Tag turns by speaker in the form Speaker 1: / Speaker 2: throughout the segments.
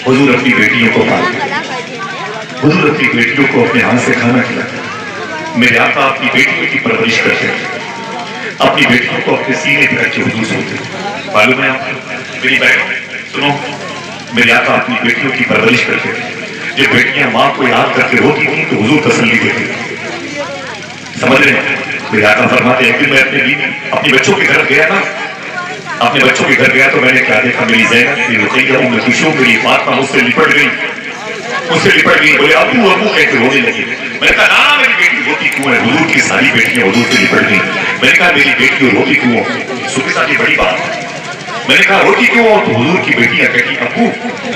Speaker 1: हुजूर अपनी बेटियों को पालते, हुजूर अपनी बेटियों को अपने हाथ से खाना खिलाते। मेरे आका अपनी बेटियों की परवरिश करते, अपनी बेटियों को अपने सीने पर रख के हुजूर सोते। मालूम है आपको मेरी बहन, सुनो, मेरे आका अपनी बेटियों की परवरिश करते। जब बेटियां माँ को याद करके रोती थी तो हुजूर तसल्ली देते। समझ रहे हैं? मेरे आका फरमाते हैं कि मैं अपने बच्चों के घर गया ना, अपने बच्चों के घर गया तो मैंने क्या देखा, मेरी ज़ैनब, मेरी रुक़ैया, उम्मे कुलसूम, मेरी फातिमा मुझसे लिपट गई, बोले अबू अबू कहते रोने लगी। मैंने कहा ना मेरी बेटी रोती क्यों है? हुजूर की सारी बेटियां हुजूर से लिपट गई। मैंने कहा मेरी बेटी रोती क्यों हो? सुबह सारी बड़ी बात। मैंने कहा रोती क्यों हो? तो हुजूर की बेटियां कहती अबू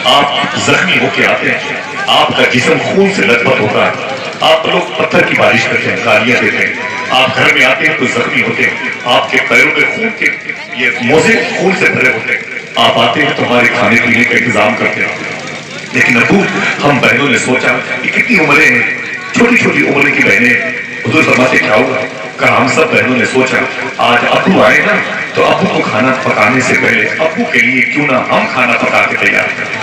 Speaker 1: आप जख्मी होके आते हैं, आपका जिस्म खून से लथपथ होता है, आप लोग पत्थर की बारिश करते हैं, गालियां देते हैं, आप घर में आते हैं तो जख्मी होते हैं, आपके पैरों में खून के ये मोजे खून से भरे होते हैं, आप आते हैं तो हमारे खाने पीने का इंतजाम करते हैं। लेकिन अबू हम बहनों ने सोचा कि कितनी उम्रें हैं, छोटी छोटी उम्र की बहनें, हुजूर फरमाते क्या होगा? कहा हम सब बहनों ने सोचा आज अबू आए ना तो अबू को खाना पकाने से पहले अबू के लिए क्यों ना हम खाना पका के तैयार करें।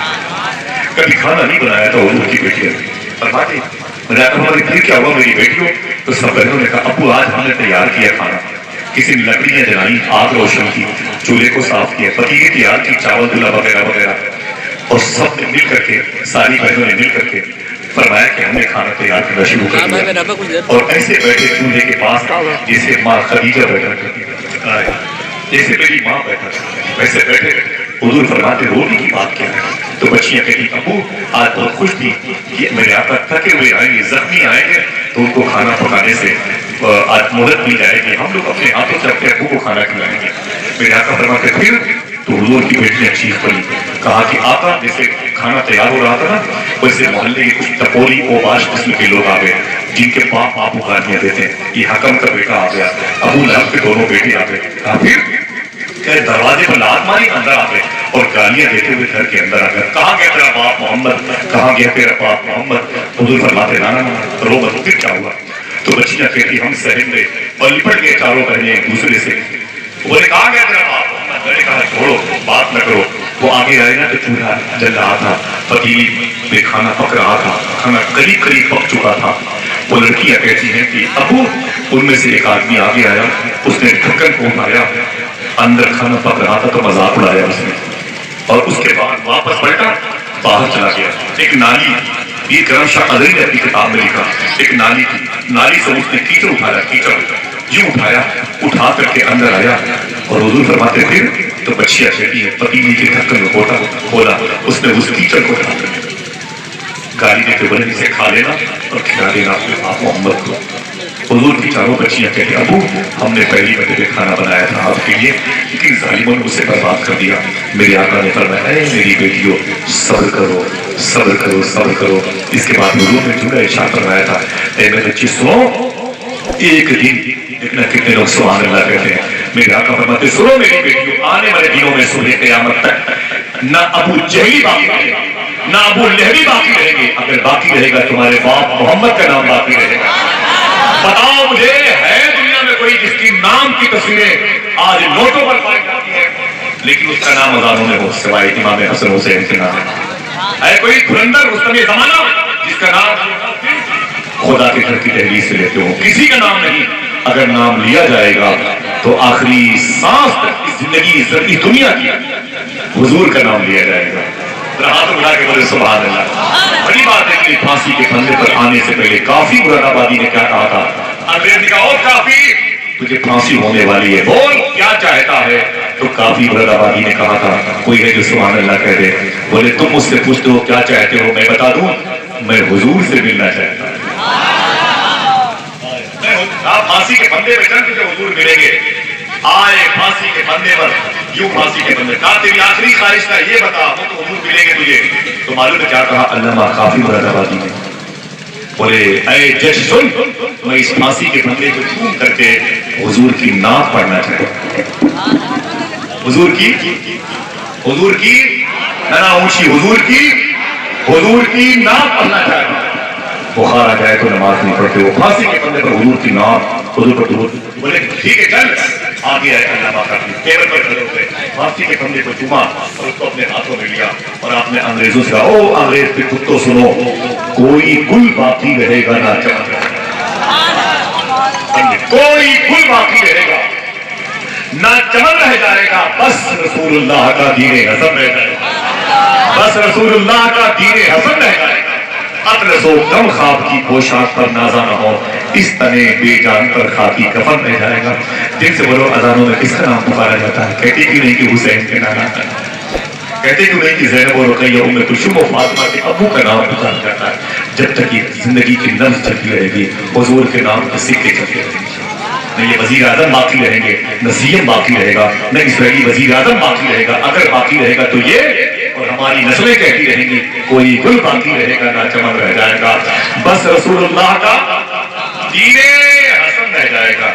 Speaker 1: कभी खाना नहीं बनाया था हुजूर की बेटियों ने। फरमाते हमारी फिर क्या हुआ मेरी बेटियों? तो सब बहनों ने कहा अबू आज हमने तैयार किया खाना, किसी ने लकड़ियां जलाई, आग रोशन की, चूल्हे को साफ किया, पतीले तैयार की, चावल धुला वगैरह वगैरह, और सब ने मिल करके, सारी बहनों ने मिल करके फरमाया कि हमने खाना तैयार करना शुरू कर दिया। और ऐसे बैठे चूल्हे के पास जैसे माँ खदीजा बैठा करती, जैसे मेरी माँ बैठा वैसे बैठे। हुजूर फरमाते रोटी की बात क्या है? तो बच्चियां कहती अबू आज बहुत खुश थी कि मेरे आका थके हुए आएंगे, जख्मी आएंगे तो उनको खाना पकाने से आज मोहलत मिल जाएगी, हम लोग अपने हाथों से अपने अबू को खाना खिलाएंगे। मेरे आका फरमाते फिर? तो हुजूर की बेटी ने चीख पड़ी, कहा कि आका जैसे खाना तैयार हो रहा था ना वैसे मोहल्ले के कुछ टपोरी ओबाश किस्म के लोग आ गए जिनके बाप आपको गालियां देते हैं। ये हकम का बेटा आ गया, अबू लहब के दोनों बेटे आ गए। कहा फिर? क्या दरवाजे पर लात मारी, अंदर आ गए और गालियां देते हुए घर के अंदर आ गए। कहाँ गया तेरा बाप मोहम्मद? कहाँ गया तेरा बाप मोहम्मद? हुजूर फरमाते ना रो मत। फिर क्या हुआ? तो बच्चियां कहती हम सहन गए और लिपट गए चारों बहनें एक दूसरे से। बोले कहाँ गया तेरा बाप? मैंने कहा छोड़ो बात न करो। वो आगे आए ना तो चूल्हा जल रहा था, पतीली में खाना पक रहा था, खाना करीब करीब पक चुका था। वो लड़कियां कहती हैं कि अबू, उनमें से एक आदमी आगे आया, उसने ढक्कन को उठाया, अंदर खाना पक रहा था तो मजाक उड़ाया उसने, और उसके बाद वापस पलटा बाहर चला गया। एक नाली, ये करम शाह कदरी ने अपनी किताब में लिखा, एक नाली थी, नाली से उसने कीचड़ उठाया, कीचड़ यूं उठाया, उठा करके अंदर आया और हुजूर फरमाते फिर? तो बच्चियां कहती है पतीली के ढक्कन को खोला, उसने उस कीचड़ को उठा कर गाली देते बोले इसे खा लेना और खिला देना अपने बाप मोहम्मद को। हुजूर की चारों बच्चियां कहती अबू हमने पहली मरतबे खाना बनाया था आपके लिए, लेकिन जालिमों ने उसे बर्बाद कर दिया। मेरे आका ने फरमाया मेरी बेटियों सब्र करो, सब्र करो, सब्र करो। इसके बाद हुजूर ने जुड़ा इरशाद फरमाया था, ए मेरे बच्चे सुनो, एक दिन इतना कितने लोग सुभान अल्लाह कहते हैं। मेरे आका फरमाते सुनो मेरी बेटियों, आने वाले दिनों में सुबह क़यामत तक ना अबू जहली बाकी रहेगा, ना अबू लहबी बाकी रहेंगे, अगर बाकी रहेगा तुम्हारे बाप मोहम्मद का नाम बाकी रहेगा। बताओ मुझे है दुनिया में कोई जिसकी नाम की तस्वीरें आज नोटों पर पाई जाती है लेकिन उसका नाम अजानों में हो सिवाय इमाम हसन हुसैन के नाम है? कोई धुरंधर रुस्तम ज़माना जिसका नाम खुदा के घर की दहलीज से लेते हो? किसी का नाम नहीं। अगर नाम लिया जाएगा तो आखिरी सांस तक की जिंदगी इस दुनिया की हुजूर का नाम लिया जाएगा। हाथ उठा के बोले सुभान अल्लाह। बड़ी बात है कि फांसी के फंदे पर आने से पहले काफी मुरादाबादी ने क्या कहा था? अंग्रेज ने कहा काफी तुझे फांसी होने वाली है, बोल क्या चाहता है? तो काफी मुरादाबादी ने कहा था कोई है जो सुभान अल्लाह कह दे। बोले तुम मुझसे पूछते हो क्या चाहते हो, मैं बता दूं मैं हुजूर से मिलना चाहता हूं। आप फांसी के फंदे पर चल तुझे हुजूर मिलेंगे। आए फांसी के फंदे पर, यूं फांसी के फंदे, कहा तेरी आखिरी ख्वाहिश का ये बता, वो तो हुजूर मिलेंगे तुझे। तो मालूम है क्या कहा अल्लामा काफी मुरादाबादी ने? बोले ऐ जज सुन, मैं इस फांसी के फंदे को चूम करके हुजूर की नात पढ़ना चाहता हूं। हुजूर की ना ऊंची, हुजूर की नात पढ़ना चाहता हूं। बुखार आ जाए तो नमाज नहीं पढ़ते, वो फांसी के फंदे पर हुजूर की नाम, हुजूर पर दुरूद, बोले ठीक है चल, आगे आए अल्लामा का टेबल पर खड़े हो गए, फांसी के फंदे को चुमा और उसको अपने हाथों में लिया और आपने अंग्रेजों से कहा, ओ अंग्रेज के कुत्तों सुनो, कोई गुल बाकी रहेगा ना चमन, कोई गुल बाकी रहेगा ना चमन रह जाएगा, बस रसूलुल्लाह का दीन हसन रह जाएगा, बस रसूलुल्लाह का दीन हसन रह जाएगा। अतलसो गम ख्वाब की पोशाक पर नाजा न हो, इस तने बेजान पर खाकी कफन रह जाएगा। जिनसे बोलो अजानों में किसका नाम पुकारा जाता है? कहते क्यों नहीं कि हुसैन के नाना का, कहते क्यों नहीं कि ज़ैनब और रुक़ैया उम्मे कुलसूम और फातिमा के अबू का नाम पुकारा जाता है? जब तक ये जिंदगी की नब्ज़ चलती रहेगी, हुजूर के नाम के सिक्के चलते रहेंगे। न ये वजीर आजम बाकी रहेंगे, न सीएम बाकी रहेगा, न इसराइली वजीर आजम बाकी रहेगा। अगर बाकी रहेगा तो ये और हमारी नस्लें कहती रहेंगी, कोई गुल बाकी रहेगा ना चमन रह जाएगा, बस रसूलुल्लाह का दीने हसन रह जाएगा।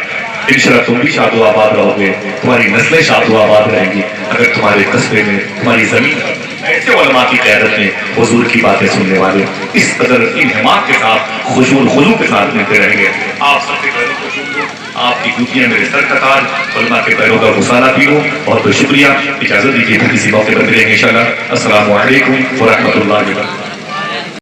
Speaker 1: इंशाअल्लाह तुम भी शादो आबाद रहोगे, तुम्हारी नस्लें शादो आबाद रहेंगी अगर तुम्हारे कस्बे में, तुम्हारी जमीन ऐसे उलमा की क़यादत में हुजूर की बातें सुनने वाले इस कदर इन्हिमाक के साथ, खुशूल खुजू के साथ मिलते रहेंगे। आप सबके पैरों को चूम लो, आपकी जूतियां मेरे सर का ताज, उलमा के पैरों का गुसाला पी लो। बहुत बहुत शुक्रिया, इजाजत दीजिए, किसी मौके पर मिलेंगे इंशाअल्लाह। अस्सलामु अलैकुम व रहमतुल्लाहि व बरकातहू।